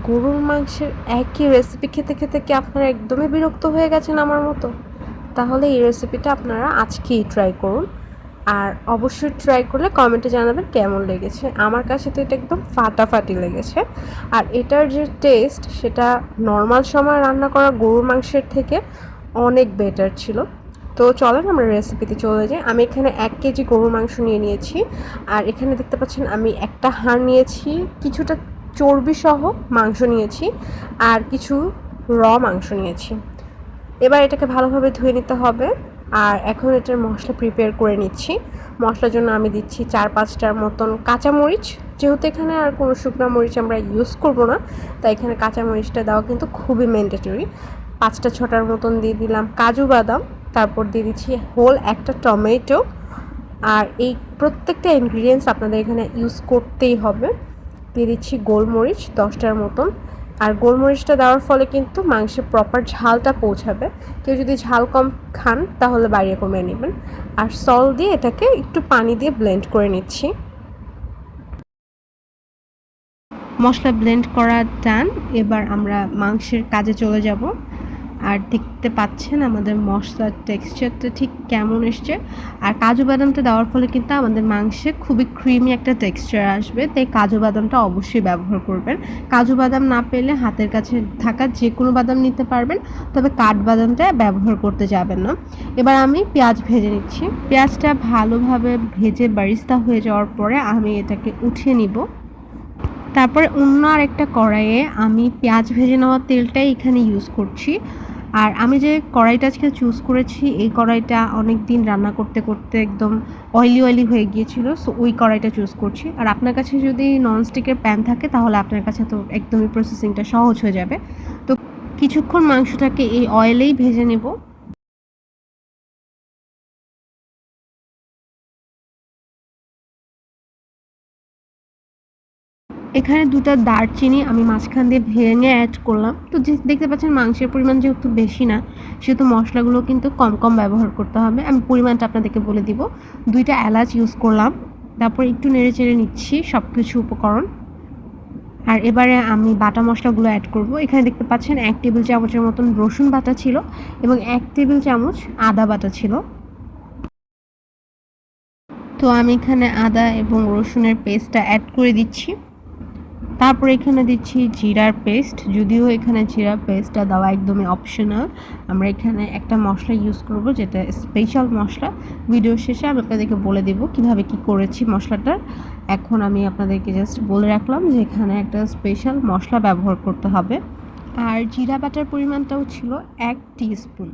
গরুর মাংসের একই রেসিপি খেতে খেতে কি আপনারা একদমই বিরক্ত হয়ে গেছেন আমার মতো? তাহলে এই রেসিপিটা আপনারা আজকেই ট্রাই করুন। আর অবশ্যই ট্রাই করলে কমেন্টে জানাবেন কেমন লেগেছে। আমার কাছে তো এটা একদম ফাটাফাটি লেগেছে। আর এটার যে টেস্ট সেটা নর্মাল সময় রান্না করা গরুর মাংসের থেকে অনেক বেটার ছিল। তো চলেন আমরা রেসিপিতে চলে যাই। আমি এখানে ১ কেজি গরুর মাংস নিয়ে নিয়েছি। আর এখানে দেখতে পাচ্ছেন আমি একটা হাড় নিয়েছি, কিছুটা চর্বিসহ মাংস নিয়েছি আর কিছু মাংস নিয়েছি। এবার এটাকে ভালোভাবে ধুয়ে নিতে হবে। আর এখন এটার মশলা প্রিপেয়ার করে নিচ্ছি। মশলার জন্য আমি দিচ্ছি ৪-৫টার মতন কাঁচামরিচ। যেহেতু এখানে আর কোনো শুকনো মরিচ আমরা ইউজ করব না, তাই এখানে কাঁচামরিচটা দেওয়া কিন্তু খুবই ম্যান্ডেটরি। ৫টা-৬টার মতন দিয়ে দিলাম কাজু বাদাম। তারপর দিয়ে দিচ্ছি হোল একটা টমেটো। আর এই প্রত্যেকটা ইনগ্রিডিয়েন্টস আপনাদের এখানে ইউজ করতেই হবে। দিয়ে দিচ্ছি গোলমরিচ ১০টার মতন। আর গোলমরিচটা দেওয়ার ফলে কিন্তু মাংসে প্রপার ঝালটা পৌঁছাবে। কেউ যদি ঝাল কম খান তাহলে বাড়িয়ে কমিয়ে নেবেন। আর সল্ট দিয়ে এটাকে একটু পানি দিয়ে ব্লেন্ড করে নিচ্ছি। মশলা ব্লেন্ড করা ডান। এবার আমরা মাংসের কাজে চলে যাব। আর দেখতে পাচ্ছেন আমাদের মশলার টেক্সচারটা ঠিক কেমন এসছে। আর কাজু বাদামটা দেওয়ার ফলে কিন্তু আমাদের মাংসে খুবই ক্রিমি একটা টেক্সচার আসবে, তাই কাজু বাদামটা অবশ্যই ব্যবহার করবেন। কাজু বাদাম না পেলে হাতের কাছে থাকা যে কোনো বাদাম নিতে পারবেন, তবে কাঠবাদামটা ব্যবহার করতে যাবেন না। এবার আমি পেঁয়াজ ভেজে নিচ্ছি। পেঁয়াজটা ভালোভাবে ভেজে বারিস্তা হয়ে যাওয়ার পরে আমি এটাকে উঠিয়ে নিব। তারপরে অন্য আরেকটা কড়াইয়ে আমি পেঁয়াজ ভেজে নেওয়া তেলটাই এখানে ইউজ করছি। আর আমি যে কড়াইটা আজকে চুজ করেছি, এই কড়াইটা অনেক দিন রান্না করতে করতে একদম অয়েলি হয়ে গিয়েছিল, সো ওই কড়াইটা চুজ করছি। আর আপনার কাছে যদি ননস্টিকের প্যান থাকে তাহলে আপনার কাছে তো একদমই প্রসেসিংটা সহজ হয়ে যাবে। তো কিছুক্ষণ মাংসটাকে এই অয়েলেই ভেজে নেব। এখানে ২টা দারচিনি আমি মাঝখান দিয়ে ভেঙে অ্যাড করলাম। তো যে দেখতে পাচ্ছেন মাংসের পরিমাণ যেহেতু বেশি না, সেহেতু মশলাগুলো কিন্তু কম ব্যবহার করতে হবে। আমি পরিমাণটা আপনাদেরকে বলে দিব। ২টা এলাচ ইউজ করলাম। তারপর একটু নেড়েচেড়ে নিচ্ছি সব কিছু উপকরণ। আর এবারে আমি বাটা মশলাগুলো অ্যাড করব। এখানে দেখতে পাচ্ছেন ১ টেবিল চামচের মতন রসুন বাটা ছিল এবং ১ টেবিল চামচ আদা বাটা ছিল। তো আমি এখানে আদা এবং রসুনের পেস্টটা অ্যাড করে দিচ্ছি। তারপর এখানে দিচ্ছি জিরার পেস্ট। যদিও এখানে জিরা পেস্টটা দেওয়া একদমই অপশনাল। আমরা এখানে একটা মশলা ইউজ করব যেটা স্পেশাল মশলা। ভিডিওর শেষে আমি আপনাদেরকে বলে দেব কীভাবে কী করেছি মশলাটার। এখন আমি আপনাদেরকে জাস্ট বলে রাখলাম যে এখানে একটা স্পেশাল মশলা ব্যবহার করতে হবে। আর জিরা বাটার পরিমাণটাও ছিল ১ টিস্পুন।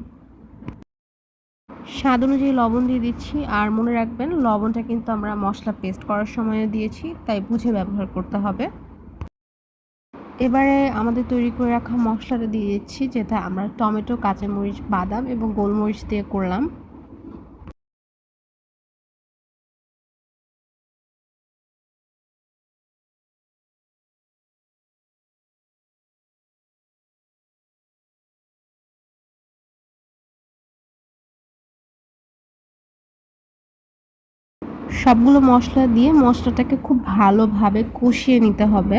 স্বাদ অনুযায়ী লবণ দিয়ে দিচ্ছি। আর মনে রাখবেন লবণটা কিন্তু আমরা মশলা পেস্ট করার সময় দিয়েছি, তাই বুঝে ব্যবহার করতে হবে। এবারে আমাদের তৈরি করে রাখা মশলাটা দিয়ে দিচ্ছি, যেটা আমরা টমেটো, কাঁচামরিচ, বাদাম এবং গোলমরিচ দিয়ে করলাম। সবগুলো মশলা দিয়ে মশলাটাকে খুব ভালোভাবে কষিয়ে নিতে হবে।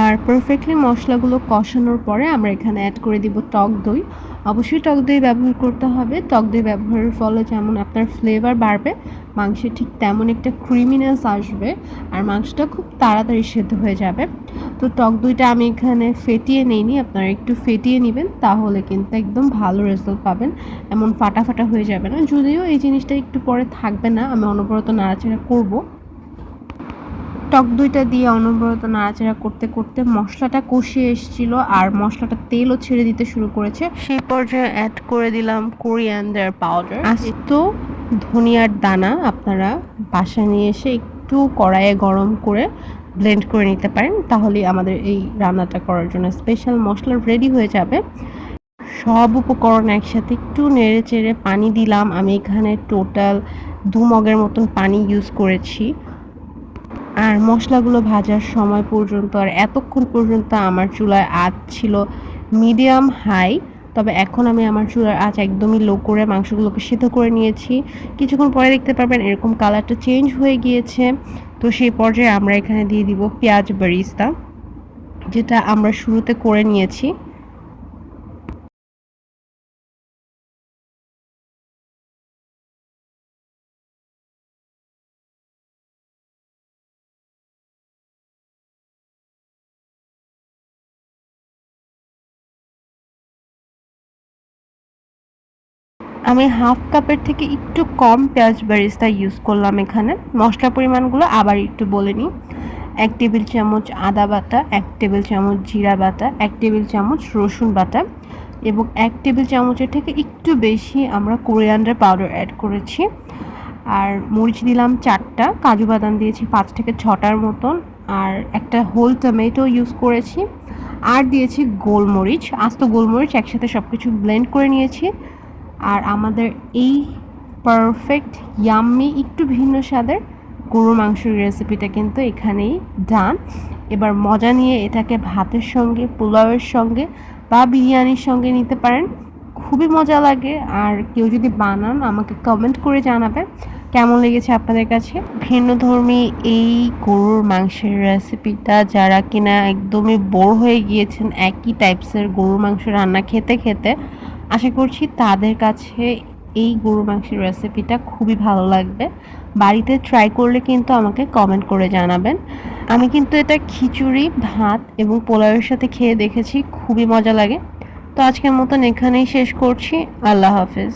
আর পারফেক্টলি মশলাগুলো কষানোর পরে আমরা এখানে অ্যাড করে দিব টক দই। অবশ্যই টক দই ব্যবহার করতে হবে। টক দই ব্যবহারের ফলে যেমন আপনার ফ্লেভার বাড়বে, মাংসে ঠিক তেমন একটা ক্রিমিনেস আসবে আর মাংসটা খুব তাড়াতাড়ি সেদ্ধ হয়ে যাবে। তো টক দইটা আমি এখানে ফেটিয়ে নিইনি, আপনারা একটু ফেটিয়ে নেবেন, তাহলে কিন্তু একদম ভালো রেজাল্ট পাবেন। এমন ফাটা হয়ে যাবে না। যদিও এই জিনিসটা একটু পরে থাকবে না, আমি অনবরত নাড়াচাড়া করব। টক দইটা দিয়ে অনবরত নাড়াচাড়া করতে করতে মশলাটা কষিয়ে এসেছিল আর মশলাটা তেলও ছেড়ে দিতে শুরু করেছে। সেই পর্যায়ে অ্যাড করে দিলাম কোরিয়ান্ডার পাউডার। আস্ত ধনিয়ার দানা আপনারা বাসায় নিয়ে এসে একটু কড়াইয়ে গরম করে ব্লেন্ড করে নিতে পারেন, তাহলেই আমাদের এই রান্নাটা করার জন্য স্পেশাল মশলা রেডি হয়ে যাবে। সব উপকরণ একসাথে একটু নেড়ে চেড়ে পানি দিলাম। আমি এখানে টোটাল ২ মগের মতন পানি ইউজ করেছি। আর মশলাগুলো ভাজার সময় পর্যন্ত আর এতক্ষণ পর্যন্ত আমার চুলায় আঁচ ছিল মিডিয়াম হাই। তবে এখন আমি আমার চুলার আঁচ একদমই লো করে মাংসগুলোকে সিদ্ধ করে নিয়েছি। কিছুক্ষণ পরে দেখতে পারবেন এরকম কালারটা চেঞ্জ হয়ে গিয়েছে। তো সেই পর্যায়ে আমরা এখানে দিয়ে দিব পেঁয়াজ বেরেস্তা, যেটা আমরা শুরুতে করে নিয়েছি। আমি হাফ কাপের থেকে একটু কম পেঁয়াজ বেরেস্তা ইউজ করলাম এখানে। মশলা পরিমাণগুলো আবার একটু বলে নিই। 1 টেবিল চামচ আদা বাটা, 1 টেবিল চামচ জিরা বাটা, 1 টেবিল চামচ রসুন বাটা এবং 1 টেবিল চামচের থেকে একটু বেশি আমরা কোরিয়ান্ডার পাউডার অ্যাড করেছি। আর মরিচ দিলাম 4টা, কাজু বাদাম দিয়েছি 5 থেকে 6টার মতন, আর একটা হোল টমেটো ইউজ করেছি, আর দিয়েছি গোলমরিচ, আস্ত গোলমরিচ একসাথে সব কিছু ব্লেন্ড করে নিয়েছি। আর আমাদের এই পারফেক্ট ইয়াম্মি একটু ভিন্ন স্বাদের গরুর মাংসের রেসিপিটা কিন্তু এখানেই ডান। এবার মজা নিয়ে এটাকে ভাতের সঙ্গে, পোলাওয়ের সঙ্গে বা বিরিয়ানির সঙ্গে নিতে পারেন, খুবই মজা লাগে। আর কেউ যদি বানান আমাকে কমেন্ট করে জানাবেন কেমন লেগেছে আপনাদের কাছে। ভিন্নধর্মী এই গরুর মাংসের রেসিপিটা যারা কিনা একদমই বোর হয়ে গিয়েছেন একই টাইপসের গরুর মাংস রান্না খেতে খেতে, আশা করছি তাদের কাছে এই গরুর মাংসের রেসিপিটা খুবই ভালো লাগবে। বাড়িতে ট্রাই করলে কিন্তু আমাকে কমেন্ট করে জানাবেন। আমি কিন্তু এটা খিচুড়ি, ভাত এবং পোলাওয়ের সাথে খেয়ে দেখেছি, খুবই মজা লাগে। তো আজকের মতন এখানেই শেষ করছি। আল্লাহ হাফেজ।